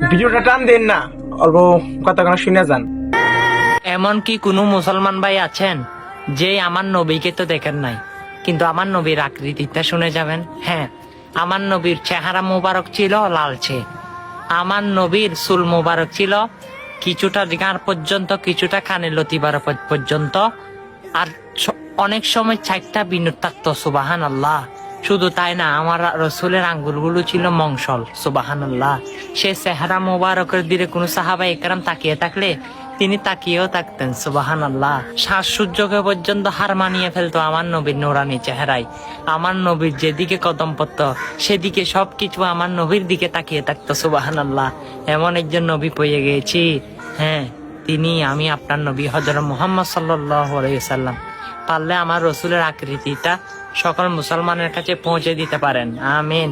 ভিডিওটা টান দেন না, অল্প কথা শুনে যান। এমন কি কোনো মুসলমান ভাই আছেন যে আমার নবীকে তো দেখেন নাই, কিন্তু আমার নবীর আকৃতিটা শুনে যাবেন? হ্যাঁ, আমার নবীর চেহারা মোবারক ছিল লালচে, আমার নবীর চুল মোবারক ছিল কিছুটা গাঁর পর্যন্ত, কিছুটা কানের লতি পর্যন্ত, আর অনেক সময় 4টা বিনুর থাকতো। সুবাহান আল্লাহ। শুধু তাই না, আমার রসুলের আঙ্গুলগুলো ছিল মংসল। সুবাহান আল্লাহ। সে চেহারা মোবারকের দিকে কোনো সাহাবা একরাম তাকিয়ে থাকলে তিনি তাকিয়েও থাকতেন। সুবাহান আল্লাহ। শ্বাস সূর্যকে পর্যন্ত হার মানিয়ে ফেলতো আমার নবীর নুরানি চেহারায়। আমার নবীর যেদিকে কদম পড়তো সেদিকে সবকিছু আমার নবীর দিকে তাকিয়ে থাকতো। সুবাহান আল্লাহ। এমন একজন নবী পেয়ে গেছি, হ্যাঁ, তিনি আমি আপনার নবী হযরত মুহাম্মদ সাল্লাল্লাহু আলাইহি সাল্লাম। পারলে আমার রসুলের আকৃতিটা সকল মুসলমানের কাছে পৌঁছে দিতে পারেন। আমিন।